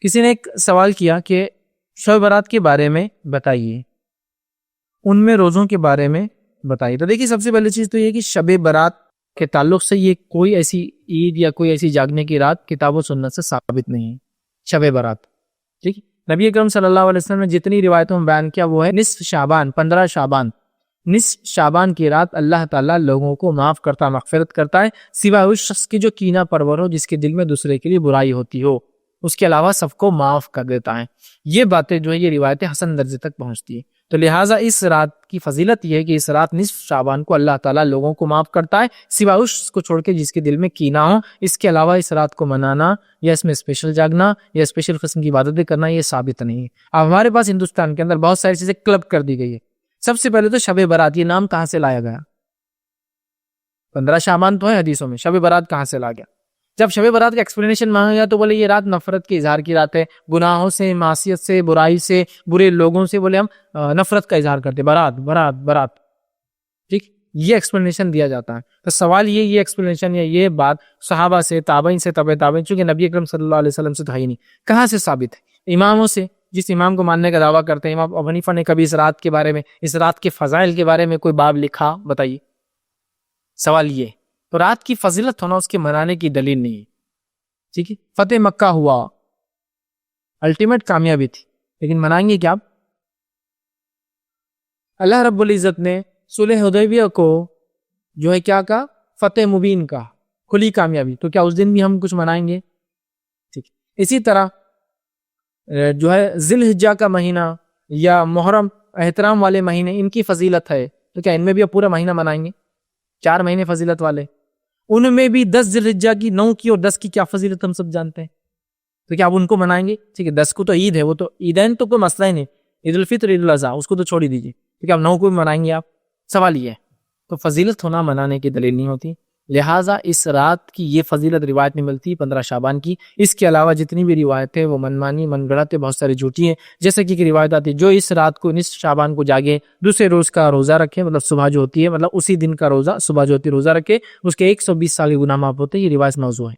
کسی نے ایک سوال کیا کہ شب برات کے بارے میں بتائیے، ان میں روزوں کے بارے میں بتائیے. تو دیکھیے سب سے پہلی چیز تو یہ کہ شب برات کے تعلق سے یہ کوئی ایسی عید یا کوئی ایسی جاگنے کی رات کتاب و سنت سے ثابت نہیں ہے. شب برات ٹھیک، نبی اکرم صلی اللہ علیہ وسلم نے جتنی روایتوں میں بیان کیا وہ ہے نصف شعبان، 15 شعبان، نصف شعبان کی رات اللہ تعالیٰ لوگوں کو معاف کرتا، مغفرت کرتا ہے، سوائے اس شخص کی جو کینہ پرور ہو، جس کے دل میں دوسرے کے لیے برائی ہوتی ہو، اس کے علاوہ سب کو معاف کر دیتا ہے. یہ باتیں جو ہے یہ روایتیں حسن درجے تک پہنچتی ہیں. تو لہٰذا اس رات کی فضیلت یہ ہے کہ اس رات نصف شعبان کو اللہ تعالیٰ لوگوں کو معاف کرتا ہے، سوائے اس کو چھوڑ کے جس کے دل میں کینہ ہو. اس کے علاوہ اس رات کو منانا یا اس میں اسپیشل جاگنا یا اسپیشل قسم کی عبادتیں کرنا یہ ثابت نہیں ہے. اب ہمارے پاس ہندوستان کے اندر بہت ساری چیزیں کلب کر دی گئی ہے. سب سے پہلے تو شب برات، یہ نام کہاں سے لایا گیا؟ 15 شعبان تو ہے حدیثوں میں، شب برات کہاں سے لا گیا؟ جب شب برات کا ایکسپلینیشن مانگا گیا تو بولے یہ رات نفرت کے اظہار کی رات ہے، گناہوں سے، معصیت سے، برائی سے، برے لوگوں سے بولے ہم نفرت کا اظہار کرتے، برات برات برات. ٹھیک، یہ ایکسپلینیشن دیا جاتا ہے. تو سوال یہ ایکسپلینیشن یا یہ بات صحابہ سے، تابعین سے، تبع تابعین، چونکہ نبی اکرم صلی اللہ علیہ وسلم سے تو ہے ہی نہیں، کہاں سے ثابت ہے؟ اماموں سے، جس امام کو ماننے کا دعویٰ کرتے ہیں. امام ابو حنیفہ نے کبھی اس رات کے بارے میں، اس رات کے فضائل کے بارے میں کوئی باب لکھا؟ بتائیے. سوال یہ. تو رات کی فضیلت ہونا اس کے منانے کی دلیل نہیں ہے. ٹھیک ہے، فتح مکہ ہوا، الٹیمیٹ کامیابی تھی، لیکن منائیں گے کیا آپ؟ اللہ رب العزت نے صلح حدیبیہ کو جو ہے کیا کہا؟ فتح مبین کہا، کھلی کامیابی. تو کیا اس دن بھی ہم کچھ منائیں گے؟ ٹھیک. اسی طرح جو ہے ذی الحجہ کا مہینہ یا محرم، احترام والے مہینے، ان کی فضیلت ہے، تو کیا ان میں بھی اب پورا مہینہ منائیں گے؟ 4 مہینے فضیلت والے، ان میں بھی 10 ذی الحجہ کی، 9 کی اور 10 کی کیا فضیلت ہم سب جانتے ہیں. تو کیا اب ان کو منائیں گے؟ ٹھیک ہے، 10 کو تو عید ہے، وہ تو عیدین تو کوئی مسئلہ ہی نہیں، عید الفطر، عید الاضحیٰ، اس کو تو چھوڑ ہی دیجیے. تو کیا اب 9 کو بھی منائیں گے آپ؟ سوال یہ ہے. تو فضیلت ہونا منانے کی دلیل نہیں ہوتی. لہٰذا اس رات کی یہ فضیلت روایت میں ملتی 15 شعبان کی. اس کے علاوہ جتنی بھی روایتیں وہ منمانی، من گڑت ہے، بہت ساری جھوٹی ہیں. جیسے کہ روایت آتی ہے جو اس رات کو نصف شعبان کو جاگے، دوسرے روز کا روزہ رکھے، مطلب صبح جو ہوتی ہے، مطلب اسی دن کا روزہ، صبح جو ہوتی ہے روزہ رکھے، اس کے 120 سال کے گناہ معاف ہوتے ہیں. یہ روایت موضوع ہے.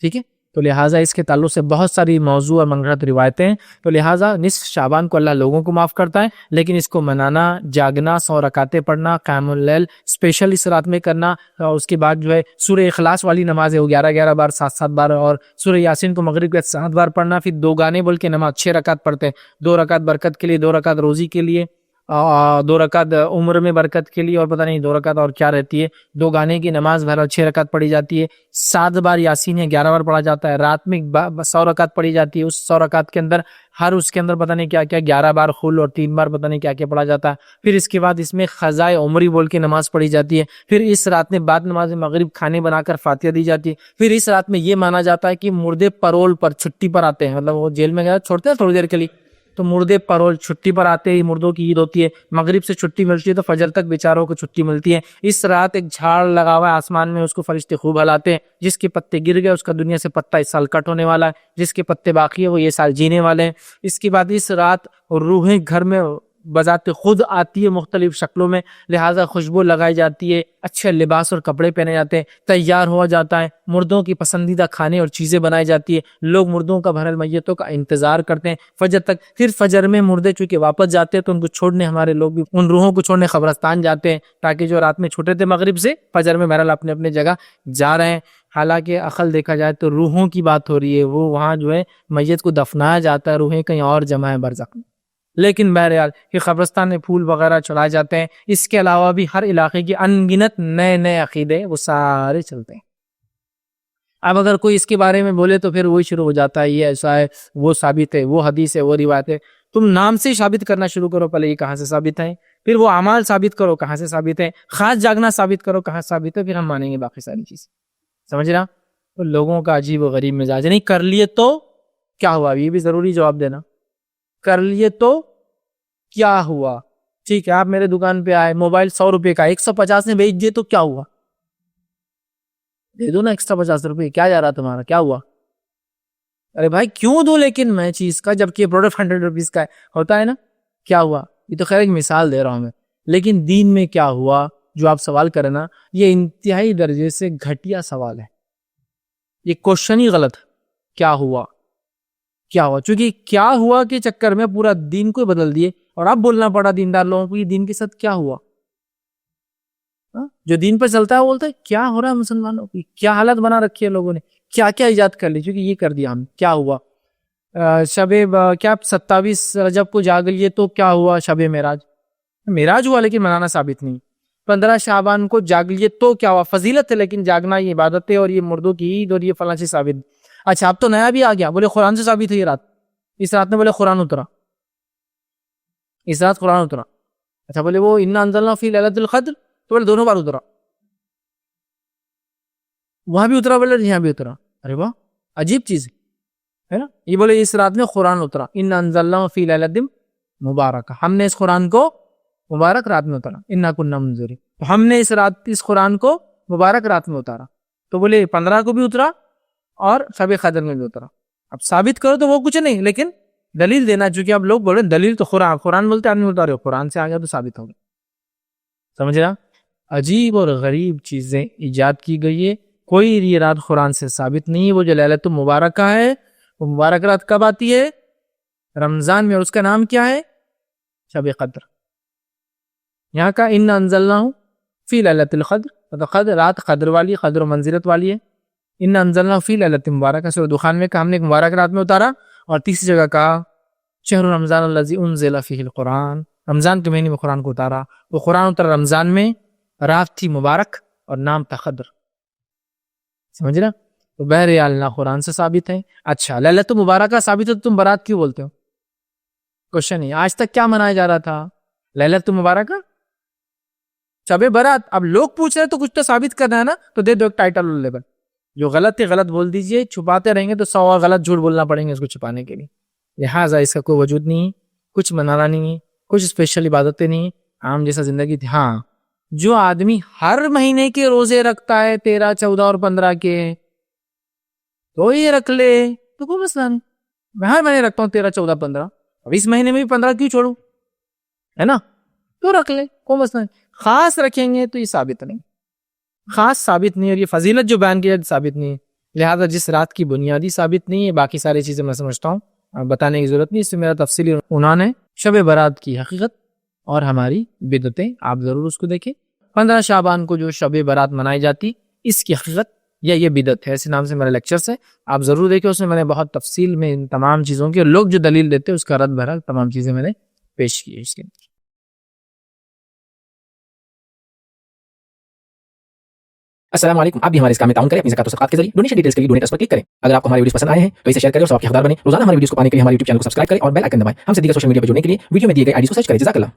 ٹھیک ہے، تو لہٰذا اس کے تعلق سے بہت ساری موضوع اور من گھڑت روایتیں ہیں. تو لہٰذا نصف شعبان کو اللہ لوگوں کو معاف کرتا ہے، لیکن اس کو منانا، جاگنا، 100 رکعتیں پڑھنا، قیام اللیل اسپیشل اس رات میں کرنا، اور اس کے بعد جو ہے سورہ اخلاص والی نماز ہے وہ 11 بار، 7 بار، اور سورہ یاسین کو مغرب کے 7 بار پڑھنا. پھر 2 گانے بول کے نماز 6 رکعت پڑھتے ہیں، 2 رکعت برکت کے لیے، 2 رکعت روزی کے لیے، 2 رکعت عمر میں برکت کے لیے، اور پتہ نہیں 2 رکعت اور کیا رہتی ہے. 2 گانے کی نماز بہرحال 6 رکعت پڑھی جاتی ہے. 7 بار یاسین ہے، 11 بار پڑھا جاتا ہے. رات میں 100 رکعت پڑھی جاتی ہے. اس 100 رکعت کے اندر ہر اس کے اندر پتہ نہیں کیا کیا، 11 بار خل اور 3 بار پتہ نہیں کیا کیا پڑھا جاتا ہے. پھر اس کے بعد اس میں قضائے عمری بول کے نماز پڑھی جاتی ہے. پھر اس رات میں بعد نماز مغرب کھانے بنا کر فاتحہ دی جاتی ہے. پھر اس رات میں یہ مانا جاتا ہے کہ مردے پرول پر، چھٹی پر آتے ہیں، مطلب وہ جیل میں گیا چھوڑتے ہیں تھوڑی دیر کے لیے، تو مردے پرول چھٹی پر آتے ہیں. مردوں کی عید ہوتی ہے، مغرب سے چھٹی ملتی ہے تو فجر تک بیچاروں کو چھٹی ملتی ہے. اس رات ایک جھاڑ لگا ہوا ہے آسمان میں، اس کو فرشتے خوب ہلاتے ہیں. جس کے پتے گر گئے اس کا دنیا سے پتا اس سال کٹ ہونے والا ہے، جس کے پتے باقی ہے وہ یہ سال جینے والے ہیں. اس کے بعد اس رات روحیں گھر میں بذات خود آتی ہے مختلف شکلوں میں، لہٰذا خوشبو لگائی جاتی ہے، اچھے لباس اور کپڑے پہنے جاتے ہیں، تیار ہوا جاتا ہے، مردوں کی پسندیدہ کھانے اور چیزیں بنائی جاتی ہے. لوگ مردوں کا بھرل میتوں کا انتظار کرتے ہیں فجر تک. پھر فجر میں مردے چونکہ واپس جاتے ہیں تو ان کو چھوڑنے، ہمارے لوگ بھی ان روحوں کو چھوڑنے قبرستان جاتے ہیں، تاکہ جو رات میں چھوٹے تھے مغرب سے، فجر میں بہرحال اپنے اپنے جگہ جا رہے ہیں. حالانکہ عقل دیکھا جائے تو روحوں کی بات ہو رہی ہے، وہ وہاں جو ہے میت کو دفنایا جاتا ہے، روحیں کہیں اور جمع ہیں برزخ میں. لیکن بہرحال یہ قبرستان میں پھول وغیرہ چڑھائے جاتے ہیں. اس کے علاوہ بھی ہر علاقے کی ان گنت نئے نئے عقیدے وہ سارے چلتے ہیں. اب اگر کوئی اس کے بارے میں بولے تو پھر وہی شروع ہو جاتا ہے، یہ ایسا ہے، وہ ثابت ہے، وہ حدیث ہے، وہ روایت ہے. تم نام سے ثابت کرنا شروع کرو، پہلے یہ کہاں سے ثابت ہے، پھر وہ اعمال ثابت کرو کہاں سے ثابت ہے، خاص جاگنا ثابت کرو کہاں ثابت ہے، پھر ہم مانیں گے باقی ساری چیز. سمجھ رہا؟ تو لوگوں کا عجیب و غریب مزاج نہیں. کر لیے تو کیا ہوا، یہ بھی ضروری جواب دینا. کر لیے تو کیا ہوا؟ ٹھیک ہے، آپ میرے دکان پہ آئے، موبائل 100 روپے کا 150 میں بیچ دیے تو کیا ہوا؟ دے دو نا ایکسٹرا 50 روپے، کیا جا رہا تمہارا، کیا ہوا؟ ارے بھائی کیوں دوں لیکن میں چیز کا، جبکہ پروڈکٹ 100 روپیز کا ہوتا ہے نا، کیا ہوا؟ یہ تو خیر ایک مثال دے رہا ہوں میں. لیکن دین میں کیا ہوا جو آپ سوال کریں نا، یہ انتہائی درجے سے گھٹیا سوال ہے. یہ کوشچن ہی غلط ہے. کیا ہوا؟ کیا ہوا, چونکہ کیا ہوا کے چکر میں پورا دین کو بدل دیے, اور اب بولنا پڑا دیندار لوگوں کو یہ دین کے ساتھ کیا ہوا. جو دین پر چلتا ہے وہ بولتا ہے کیا ہو رہا ہے مسلمانوں کی, کیا حالت بنا رکھی ہے لوگوں نے, کیا کیا ایجاد کر لی, چونکہ یہ کر دیا ہم, کیا ہوا شب کیا 27 رجب کو جاگ لیے تو کیا ہوا, شب معراج, معراج ہوا لیکن منانا ثابت نہیں. 15 شعبان کو جاگ لیے تو کیا ہوا, فضیلت ہے لیکن جاگنا یہ عبادت ہے, اور یہ مردوں کی عید اور یہ فلاں سے ثابت. اچھا اب تو نیا بھی آ گیا, بولے قرآن سے ثابت ہے یہ رات, اس رات میں بولے قرآن اترا, اس رات قرآن اترا. اچھا بولے وہ انا انزلنا فی لیلۃ القدر, تو بولے دونوں بار اترا, وہاں بھی اترا بولے یہاں بھی اترا. ارے واہ عجیب چیز ہے نا. یہ بولے اس رات میں قرآن اترا, انا انزلنا فی لیلۃ مبارکہ, ہم نے اس قرآن کو مبارک رات میں اتارا, انا کنا منذرین, تو ہم نے اس قرآن کو مبارک رات میں اتارا. تو بولے 15 کو بھی اترا اور شب قدر میں بھی اترا. اب ثابت کرو تو وہ کچھ نہیں, لیکن دلیل دینا, چونکہ اب لوگ بولے دلیل تو قرآن بولتے آدمی اتارے, قرآن سے آ گیا تو ثابت ہو گیا. سمجھ رہا, عجیب اور غریب چیزیں ایجاد کی گئی ہے. کوئی یہ رات قرآن سے ثابت نہیں. وہ جو لیلۃ مبارکہ ہے وہ مبارک رات کب آتی ہے, رمضان میں, اور اس کا نام کیا ہے, شب قدر. یہاں کا انا انزلناہ فی لیلۃ القدر, مطلب قدر رات قدر والی, قدر و منزلت والی ہے. انا انزلناہ فی لیلۃ مبارکہ, سورہ دخان میں کہا ہم نے ایک مبارک رات میں اتارا. اور تیسری جگہ کہا شہر رمضان الذی انزل فیہ القرآن, رمضان کے مہینے میں قرآن کو اتارا. وہ قرآن اترا رمضان میں, رات تھی مبارک اور نام تھا قدر. سمجھ رہا, تو بہرحال نہ قرآن سے ثابت ہے. اچھا لیلۃ مبارکہ ثابت ہے تو تم برات کیوں بولتے ہو؟ کوشچن ہے, آج تک کیا منایا جا رہا تھا, لیلۃ مبارکہ, شب برات. اب لوگ پوچھ رہے تو کچھ تو ثابت کرنا ہے نا, تو دے دو ایک ٹائٹل لیبل, جو غلط ہے غلط بول دیجئے, چھپاتے رہیں گے تو 100 غلط جھوٹ بولنا پڑیں گے اس کو چھپانے کے لیے. لہٰذا اس کا کوئی وجود نہیں ہے, کچھ منانا نہیں ہے, کچھ اسپیشل عبادتیں نہیں, عام جیسا زندگی تھی. ہاں جو آدمی ہر مہینے کے روزے رکھتا ہے 13, 14 اور 15 کے, تو یہ رکھ لے, تو کوئی مسئلہ نہیں. میں ہر مہینے رکھتا ہوں 13, 14, 15, اب اس مہینے میں بھی 15 کیوں چھوڑوں, ہے نا, تو رکھ لے, کوئی مسئلہ نہیں. خاص رکھیں گے تو یہ ثابت نہیں, خاص ثابت نہیں, اور یہ فضیلت جو بیان کی جائے ثابت نہیں ہے. لہذا جس رات کی بنیادی ثابت نہیں ہے, باقی ساری چیزیں میں سمجھتا ہوں بتانے کی ضرورت نہیں. اس میں میرا تفصیلی عنوان ہے شب برات کی حقیقت اور ہماری بدعتیں, آپ ضرور اس کو دیکھیں. 15 شعبان کو جو شب برات منائی جاتی, اس کی حقیقت یا یہ بدعت ہے, ایسے نام سے میرا لیکچرز ہے, آپ ضرور دیکھیں. اس میں میں نے بہت تفصیل میں ان تمام چیزوں کی, اور لوگ جو دلیل دیتے ہیں اس کا رد بہرحال تمام چیزیں میں نے پیش کی ہے اس کے. السلام علیکم. آپ بھی ہمارے اس کام میں تعاون کریں اپنی زکات و صدقات کے ذریعے. ڈونیشن ڈیٹیلز کے لیے ڈونیٹ اس پر کلک کریں. اگر آپ کو ہمارے ویڈیوز پسند آئے ہیں تو اسے شیئر کریں اور ثواب کے حقدار بنیں. روزانہ ہمارے ویڈیوز کو پانے کے لیے ہمارے YouTube چینل کو سبسکرائب کریں اور بیل آئکن دبائیں. ہم سے دیگر سوشل میڈیا پر جڑنے کے لیے ویڈیو میں دیے گئے آئی ڈی کو سرچ کریں. جزاک اللہ.